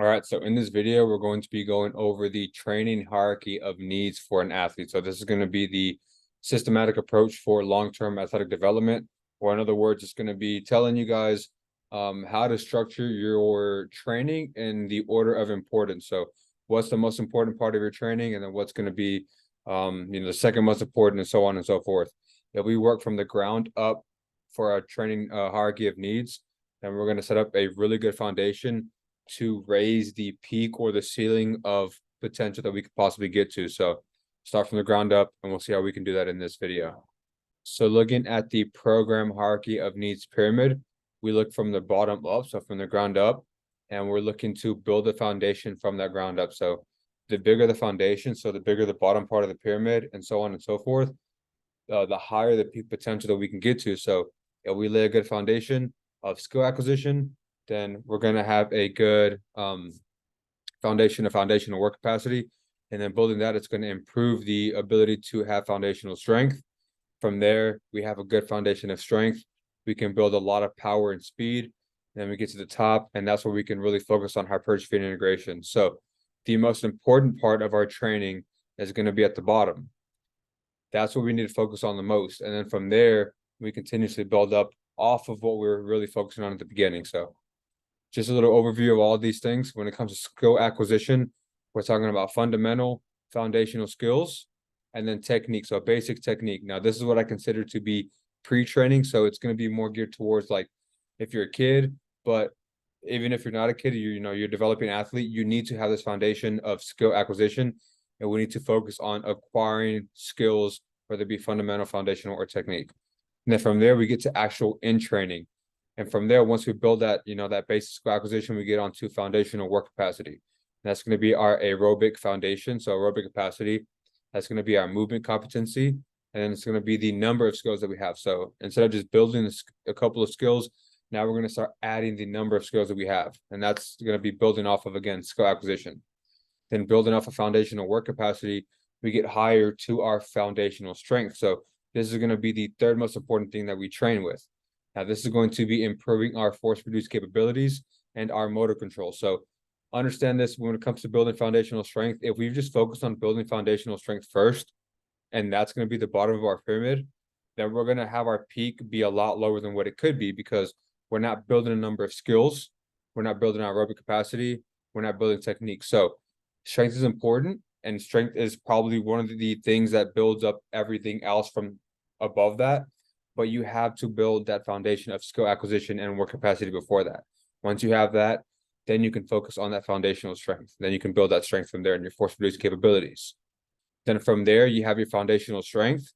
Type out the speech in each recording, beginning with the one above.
All right, so in this video, we're going to be going over the training hierarchy of needs for an athlete. So this is going to be the systematic approach for long-term athletic development, or in other words, it's going to be telling you guys how to structure your training in the order of importance. So what's the most important part of your training, and then what's going to be the second most important, and so on and so forth. If we work from the ground up for our training hierarchy of needs, then we're going to set up a really good foundation to raise the peak or the ceiling of potential that we could possibly get to. So start from the ground up, and we'll see how we can do that in this video. So looking at the program hierarchy of needs pyramid, we look from the bottom up, so from the ground up, and we're looking to build a foundation from that ground up. So the bigger the foundation, so the bigger the bottom part of the pyramid, and so on and so forth, the higher the peak potential that we can get to. So if we lay a good foundation of skill acquisition, then we're going to have a good foundational work capacity. And then building that, it's going to improve the ability to have foundational strength. From there, we have a good foundation of strength. We can build a lot of power and speed. And then we get to the top, and that's where we can really focus on hypertrophy and integration. So the most important part of our training is going to be at the bottom. That's what we need to focus on the most. And then from there, we continuously build up off of what we're really focusing on at the beginning. So just a little overview of all of these things. When it comes to skill acquisition, we're talking about fundamental foundational skills and then technique. So basic technique. Now, this is what I consider to be pre-training. So it's going to be more geared towards like if you're a kid, but even if you're not a kid, you're developing an athlete, you need to have this foundation of skill acquisition. And we need to focus on acquiring skills, whether it be fundamental, foundational, or technique. And then from there, we get to actual in training. And from there, once we build that, that basic skill acquisition, we get onto foundational work capacity. And that's going to be our aerobic foundation. So aerobic capacity, that's going to be our movement competency. And then it's going to be the number of skills that we have. So instead of just building a couple of skills, now we're going to start adding the number of skills that we have. And that's going to be building off of, again, skill acquisition. Then building off a foundational work capacity, we get higher to our foundational strength. So this is going to be the third most important thing that we train with. Now, this is going to be improving our force-produced capabilities and our motor control. So understand this when it comes to building foundational strength. If we've just focused on building foundational strength first, and that's going to be the bottom of our pyramid, then we're going to have our peak be a lot lower than what it could be because we're not building a number of skills. We're not building our aerobic capacity. We're not building technique. So strength is important, and strength is probably one of the things that builds up everything else from above that. But you have to build that foundation of skill acquisition and work capacity before that. Once you have that, then you can focus on that foundational strength. Then you can build that strength from there and your force produced capabilities. Then from there, you have your foundational strength.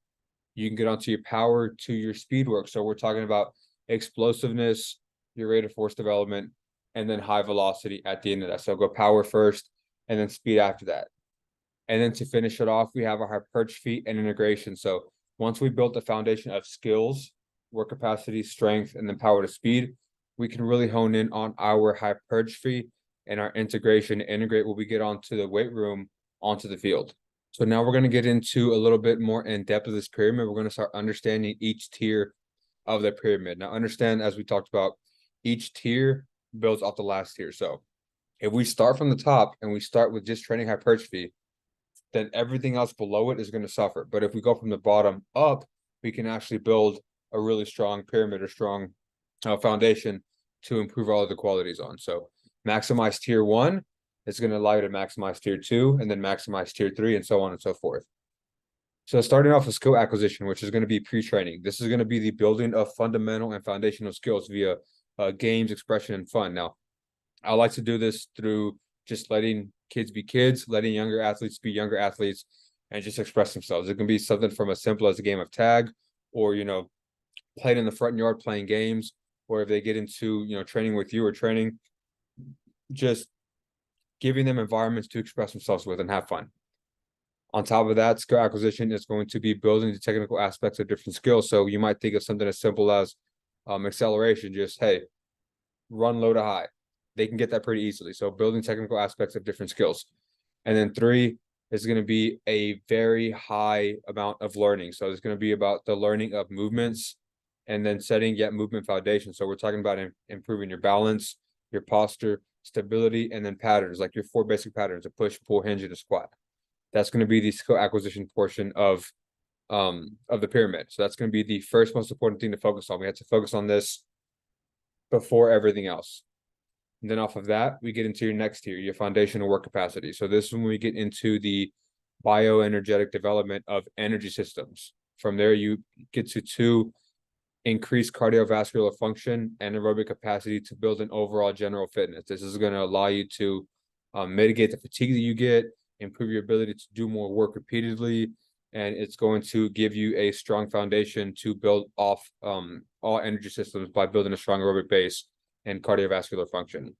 You can get onto your power to your speed work. So we're talking about explosiveness, your rate of force development, and then high velocity at the end of that. So go power first and then speed after that. And then to finish it off, we have our hypertrophy and integration. So once we built the foundation of skills, work capacity, strength, and then power to speed, we can really hone in on our hypertrophy and our integration, integrate what we get onto the weight room, onto the field. So now we're going to get into a little bit more in depth of this pyramid. We're going to start understanding each tier of the pyramid. Now, understand, as we talked about, each tier builds off the last tier. So if we start from the top and we start with just training hypertrophy, then everything else below it is going to suffer. But if we go from the bottom up, we can actually build a really strong pyramid or strong foundation to improve all of the qualities on. So maximize tier 1 is going to allow you to maximize tier 2 and then maximize tier 3 and so on and so forth. So starting off with skill acquisition, which is going to be pre-training. This is going to be the building of fundamental and foundational skills via games, expression, and fun. Now, I like to do this through just letting kids be kids, letting younger athletes be younger athletes, and just express themselves. It can be something from as simple as a game of tag, or playing in the front yard, playing games, or if they get into training with you or training, just giving them environments to express themselves with and have fun. On top of that, skill acquisition is going to be building the technical aspects of different skills. So you might think of something as simple as acceleration, just hey, run low to high. They can get that pretty easily. So building technical aspects of different skills. And then 3 is going to be a very high amount of learning. So it's going to be about the learning of movements and then setting movement foundation. So we're talking about improving your balance, your posture, stability, and then patterns, like your 4 basic patterns: a push, pull, hinge, and a squat. That's going to be the skill acquisition portion of the pyramid. So that's going to be the first most important thing to focus on. We have to focus on this before everything else. And then off of that, we get into your next tier, your foundational work capacity. So this is when we get into the bioenergetic development of energy systems. From there, you get to 2, increase cardiovascular function and aerobic capacity to build an overall general fitness. This is going to allow you to mitigate the fatigue that you get, improve your ability to do more work repeatedly, and it's going to give you a strong foundation to build off all energy systems by building a strong aerobic base and cardiovascular function.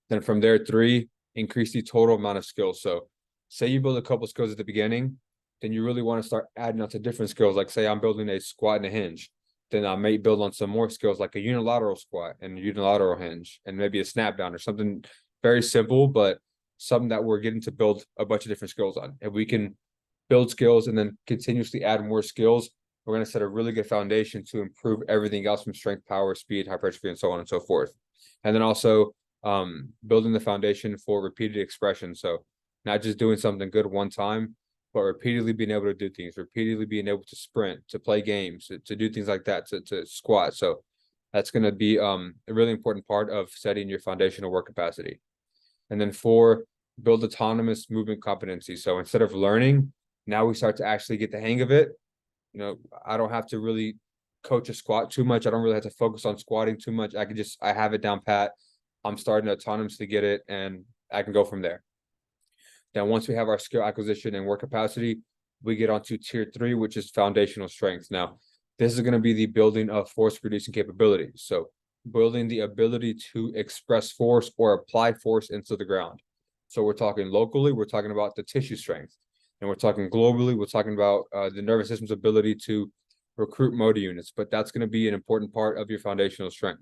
Then from there, 3, increase the total amount of skills. So say you build a couple skills at the beginning, then you really want to start adding on to different skills. Like say I'm building a squat and a hinge, then I may build on some more skills like a unilateral squat and a unilateral hinge and maybe a snap down or something very simple, but something that we're getting to build a bunch of different skills on. If we can build skills and then continuously add more skills, we're going to set a really good foundation to improve everything else from strength, power, speed, hypertrophy, and so on and so forth. And then also building the foundation for repeated expression. So not just doing something good one time, but repeatedly being able to do things, repeatedly being able to sprint, to play games, to do things like that, to squat. So that's going to be a really important part of setting your foundational work capacity. And then 4, build autonomous movement competency. So instead of learning, now we start to actually get the hang of it. You know, I don't have to really coach a squat too much. I don't really have to focus on squatting too much. I have it down pat. I'm starting to autonomously get it, and I can go from there. Now, once we have our skill acquisition and work capacity, we get onto tier 3, which is foundational strength. Now, this is going to be the building of force producing capabilities. So building the ability to express force or apply force into the ground. So we're talking locally, we're talking about the tissue strength. And we're talking globally, we're talking about the nervous system's ability to recruit motor units, but that's going to be an important part of your foundational strength.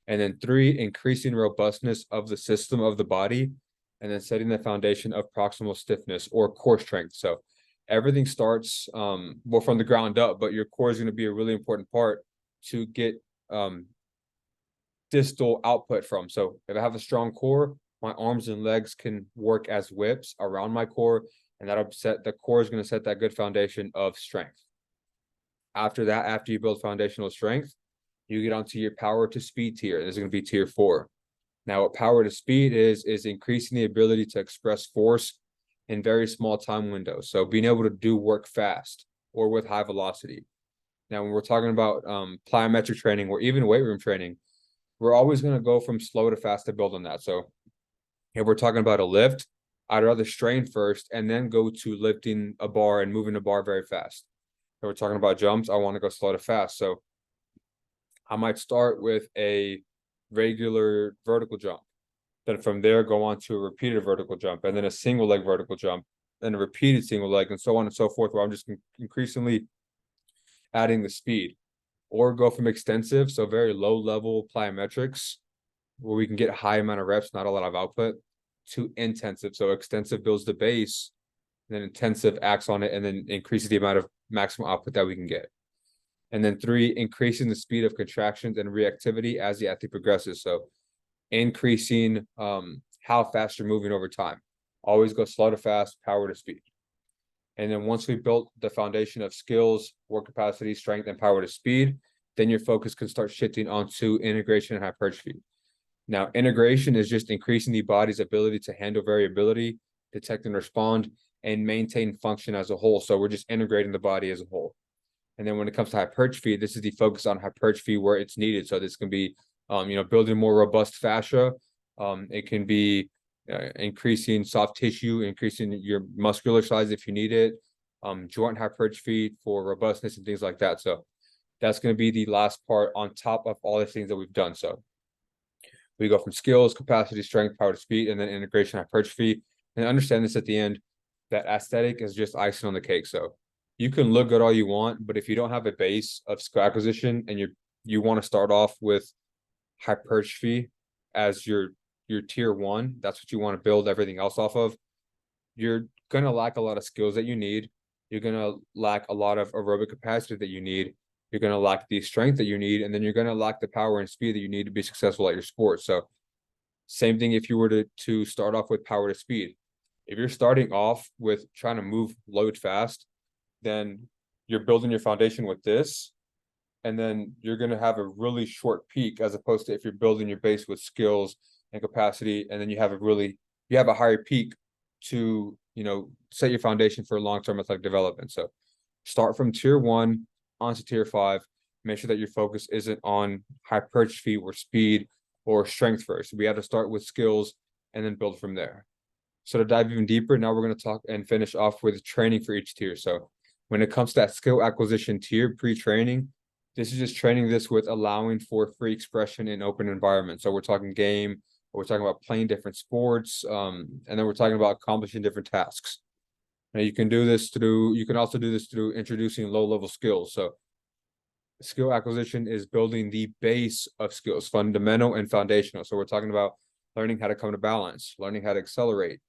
And then 3, increasing robustness of the system of the body, and then setting the foundation of proximal stiffness or core strength. So everything starts well from the ground up, but your core is going to be a really important part to get distal output from. So if I have a strong core, my arms and legs can work as whips around my core, and that'll set the core is going to set that good foundation of strength. After that, after you build foundational strength, you get onto your power to speed tier. This is going to be tier 4. Now, what power to speed is increasing the ability to express force in very small time windows. So being able to do work fast or with high velocity. Now, when we're talking about plyometric training or even weight room training, we're always going to go from slow to fast to build on that. So if we're talking about a lift, I'd rather strain first and then go to lifting a bar and moving a bar very fast. If we're talking about jumps, I want to go slow to fast. So I might start with a regular vertical jump. Then from there, go on to a repeated vertical jump, and then a single leg vertical jump, and a repeated single leg, and so on and so forth, where I'm just increasingly adding the speed. Or go from extensive, so very low level plyometrics, where we can get high amount of reps, not a lot of output, to intensive. So extensive builds the base, then intensive acts on it, and then increases the amount of maximum output that we can get. And then 3, increasing the speed of contractions and reactivity as the athlete progresses. So increasing how fast you're moving over time. Always go slow to fast, power to speed. And then once we built the foundation of skills, work capacity, strength, and power to speed, then your focus can start shifting onto integration and hypertrophy. Now, integration is just increasing the body's ability to handle variability, detect and respond, and maintain function as a whole. So we're just integrating the body as a whole. And then when it comes to hypertrophy, this is the focus on hypertrophy where it's needed. So this can be, building more robust fascia. It can be increasing soft tissue, increasing your muscular size if you need it, joint hypertrophy for robustness and things like that. So that's going to be the last part on top of all the things that we've done. So we go from skills, capacity, strength, power to speed, and then integration, hypertrophy. And understand this at the end, that aesthetic is just icing on the cake. So you can look good all you want, but if you don't have a base of skill acquisition and you want to start off with hypertrophy as your tier 1, that's what you want to build everything else off of, you're going to lack a lot of skills that you need. You're going to lack a lot of aerobic capacity that you need. You're going to lack the strength that you need, and then you're going to lack the power and speed that you need to be successful at your sport. So Same thing if you were to start off with power to speed. If you're starting off with trying to move load fast, then you're building your foundation with this, and then you're going to have a really short peak, as opposed to if you're building your base with skills and capacity, and then you have a higher peak to, set your foundation for long-term athletic development. So start from tier 1 onto tier 5. Make sure that your focus isn't on hypertrophy or speed or strength first. We have to start with skills and then build from there. So to dive even deeper, now we're going to talk and finish off with training for each tier. So when it comes to that skill acquisition tier, pre-training, this is just training this with allowing for free expression in open environments. So we're talking game, or we're talking about playing different sports, and then we're talking about accomplishing different tasks. Now you can also do this through introducing low-level skills. So skill acquisition is building the base of skills, fundamental and foundational. So we're talking about learning how to come to balance, learning how to accelerate,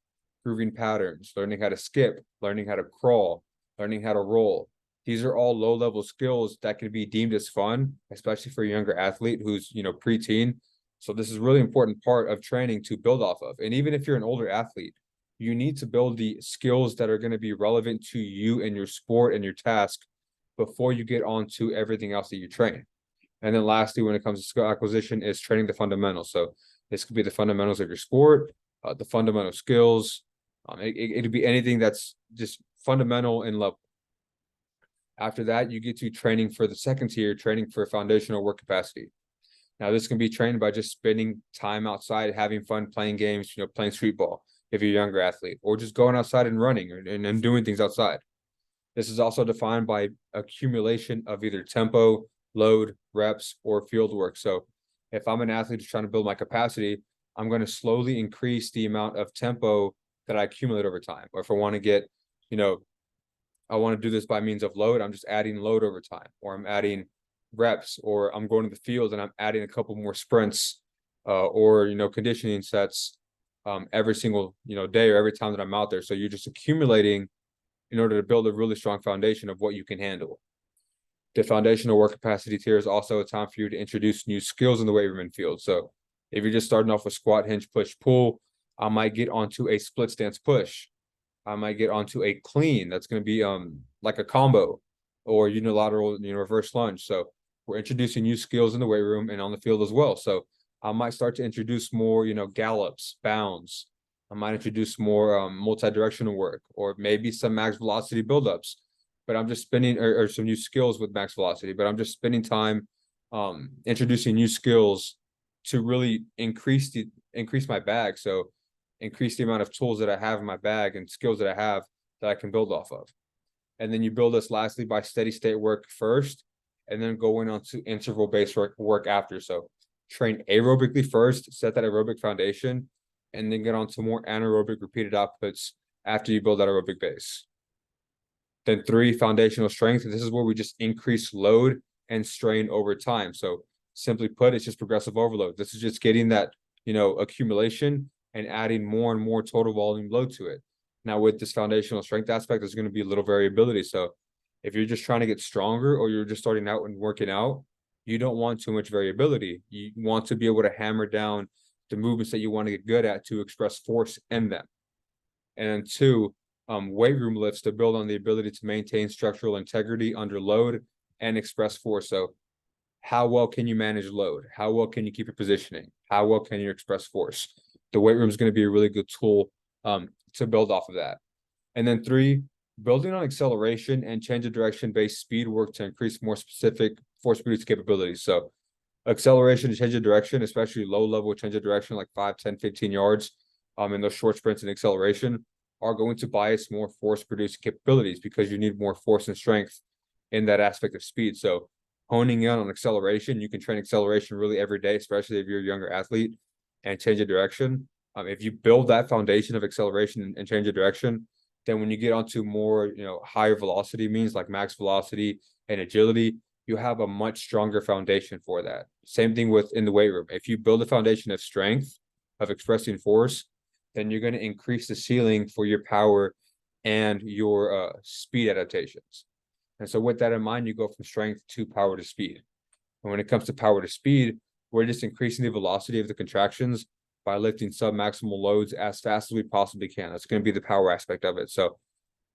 proving patterns, learning how to skip, learning how to crawl, learning how to roll. These are all low-level skills that can be deemed as fun, especially for a younger athlete who's, preteen. So this is a really important part of training to build off of. And even if you're an older athlete, you need to build the skills that are going to be relevant to you and your sport and your task before you get on to everything else that you train. And then lastly, when it comes to skill acquisition, is training the fundamentals. So this could be the fundamentals of your sport, the fundamental skills. It'd be anything that's just fundamental in level. After that, you get to training for the second tier, training for foundational work capacity. Now, this can be trained by just spending time outside, having fun, playing games, playing street ball if you're a younger athlete, or just going outside and running and doing things outside. This is also defined by accumulation of either tempo, load, reps, or field work. So if I'm an athlete who's trying to build my capacity, I'm going to slowly increase the amount of tempo that I accumulate over time. Or if I want to get, I want to do this by means of load, I'm just adding load over time, or I'm adding reps, or I'm going to the field and I'm adding a couple more sprints, or, conditioning sets every single, day or every time that I'm out there. So you're just accumulating in order to build a really strong foundation of what you can handle. The foundational work capacity tier is also a time for you to introduce new skills in the weight room and field. So if you're just starting off with squat, hinge, push, pull, I might get onto a split stance push. I might get onto a clean. That's going to be like a combo, or unilateral, reverse lunge. So we're introducing new skills in the weight room and on the field as well. So I might start to introduce more, gallops, bounds. I might introduce more multi-directional work, or maybe some max velocity buildups. But I'm just spending, or some new skills with max velocity. But I'm just spending time introducing new skills to really increase my bag. So increase the amount of tools that I have in my bag and skills that I have that I can build off of. And then you build this lastly by steady state work first, and then going on to interval based work after. So train aerobically first, set that aerobic foundation, and then get on to more anaerobic repeated outputs after you build that aerobic base. Then 3, foundational strength. This is where we just increase load and strain over time. So simply put, it's just progressive overload. This is just getting that, accumulation and adding more and more total volume load to it. Now, with this foundational strength aspect, there's going to be a little variability. So if you're just trying to get stronger, or you're just starting out and working out, you don't want too much variability. You want to be able to hammer down the movements that you want to get good at to express force in them. And 2, weight room lifts to build on the ability to maintain structural integrity under load and express force. So how well can you manage load? How well can you keep your positioning? How well can you express force? The weight room is going to be a really good tool to build off of that. And then 3, building on acceleration and change of direction based speed work to increase more specific force produce capabilities. So acceleration and change of direction, especially low level change of direction, like 5, 10, 15 yards, in those short sprints and acceleration, are going to bias more force producing capabilities, because you need more force and strength in that aspect of speed. So honing in on acceleration, you can train acceleration really every day, especially if you're a younger athlete, and change of direction. If you build that foundation of acceleration and change of direction, then when you get onto more, higher velocity means like max velocity and agility, you have a much stronger foundation for that. Same thing with in the weight room. If you build a foundation of strength, of expressing force, then you're going to increase the ceiling for your power and your speed adaptations. And so with that in mind, you go from strength to power to speed. And when it comes to power to speed, we're just increasing the velocity of the contractions by lifting sub-maximal loads as fast as we possibly can. That's going to be the power aspect of it. So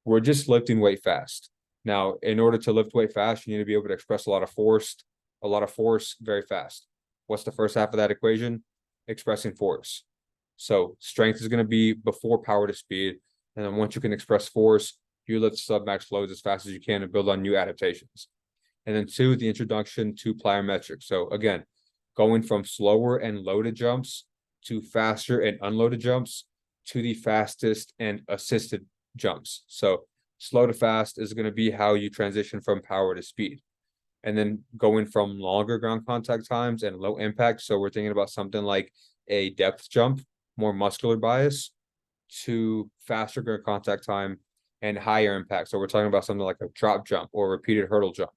we're just lifting weight fast. Now, in order to lift weight fast, you need to be able to express a lot of force very fast. What's the first half of that equation? Expressing force. So strength is going to be before power to speed. And then once you can express force, you lift sub-max loads as fast as you can and build on new adaptations. And then 2, the introduction to plyometrics. So again, going from slower and loaded jumps to faster and unloaded jumps to the fastest and assisted jumps. So slow to fast is going to be how you transition from power to speed. And then going from longer ground contact times and low impact. So we're thinking about something like a depth jump, more muscular bias, to faster ground contact time and higher impact. So we're talking about something like a drop jump or repeated hurdle jump.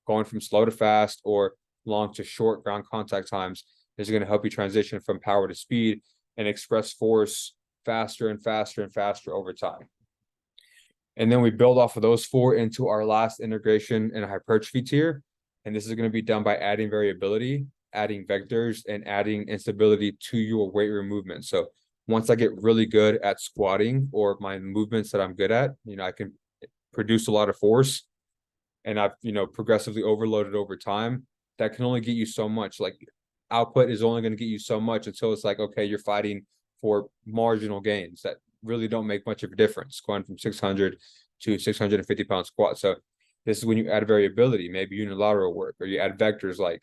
Going from slow to fast or long to short ground contact times is going to help you transition from power to speed and express force faster and faster and faster over time. And then we build off of those 4 into our last integration and hypertrophy tier. And this is going to be done by adding variability, adding vectors, and adding instability to your weight room movement. So once I get really good at squatting or my movements that I'm good at, I can produce a lot of force and I've, progressively overloaded over time. That can only get you so much. Like output is only going to get you so much until it's like, okay, you're fighting for marginal gains that really don't make much of a difference, going from 600 to 650 pound squat. So this is when you add variability, maybe unilateral work, or you add vectors like,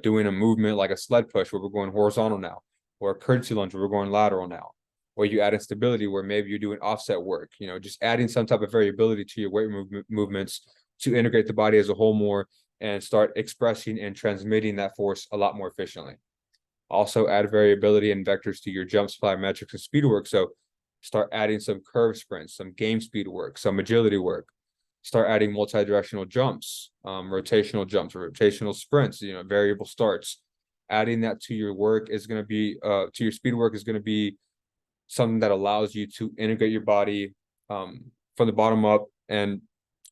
doing a movement like a sled push where we're going horizontal now, or a curtsy lunge where we're going lateral now, or you add instability where maybe you're doing offset work, just adding some type of variability to your weight movements to integrate the body as a whole more and start expressing and transmitting that force a lot more efficiently. Also add variability and vectors to your jumps, plyometrics, and speed work. So start adding some curve sprints, some game speed work, some agility work. Start adding multi-directional jumps, rotational sprints, variable starts. Adding that to your work is going to be, to your speed work is going to be something that allows you to integrate your body from the bottom up and,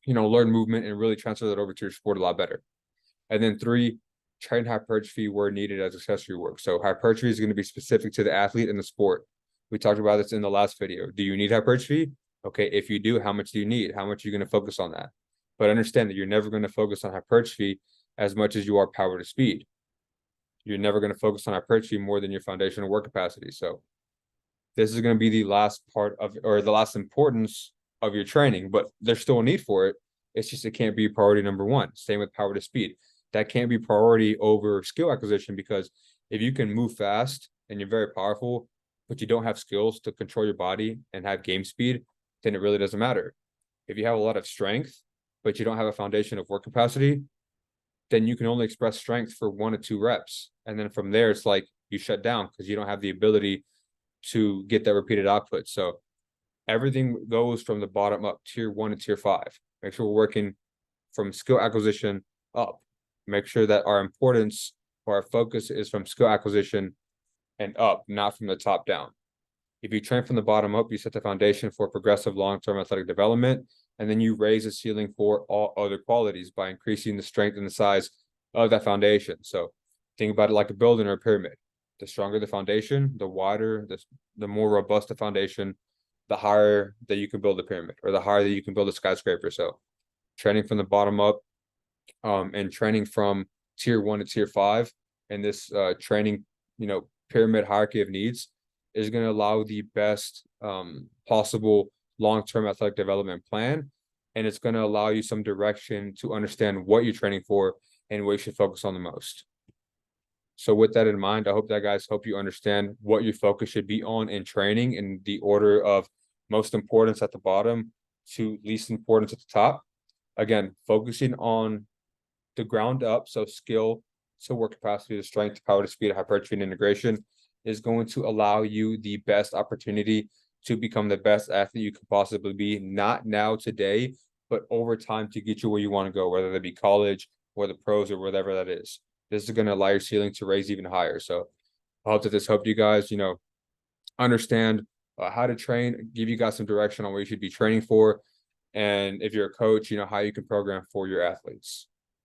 learn movement and really transfer that over to your sport a lot better. And then 3, train hypertrophy where needed as accessory work. So hypertrophy is going to be specific to the athlete and the sport. We talked about this in the last video. Do you need hypertrophy? Okay, if you do, how much do you need? How much are you going to focus on that? But understand that you're never going to focus on hypertrophy as much as you are power to speed. You're never going to focus on hypertrophy more than your foundational work capacity. So this is going to be the last part of, or the last importance of your training, but there's still a need for it. It's just, it can't be priority number 1. Same with power to speed. That can't be priority over skill acquisition, because if you can move fast and you're very powerful, but you don't have skills to control your body and have game speed, then it really doesn't matter. If you have a lot of strength, but you don't have a foundation of work capacity, then you can only express strength for 1 to 2 reps. And then from there, it's like you shut down because you don't have the ability to get that repeated output. So everything goes from the bottom up, tier 1 to tier 5. Make sure we're working from skill acquisition up. Make sure that our importance or our focus is from skill acquisition and up, not from the top down. If you train from the bottom up, you set the foundation for progressive long-term athletic development, and then you raise the ceiling for all other qualities by increasing the strength and the size of that foundation. So think about it like a building or a pyramid. The stronger the foundation, the wider, the more robust the foundation, the higher that you can build a pyramid, or the higher that you can build a skyscraper. So training from the bottom up, and training from tier 1 to tier 5, and this training, pyramid hierarchy of needs is going to allow the best possible long-term athletic development plan. And it's going to allow you some direction to understand what you're training for and what you should focus on the most. So with that in mind, I hope that guys help you understand what your focus should be on in training in the order of most importance at the bottom to least importance at the top. Again, focusing on the ground up, so skill, so work capacity, the strength, power to speed, hypertrophy, and integration is going to allow you the best opportunity to become the best athlete you could possibly be, not now today, but over time to get you where you want to go, whether that be college or the pros or whatever that is. This is going to allow your ceiling to raise even higher. So I hope that this helped you guys, understand how to train, give you guys some direction on what you should be training for. And if you're a coach, how you can program for your athletes.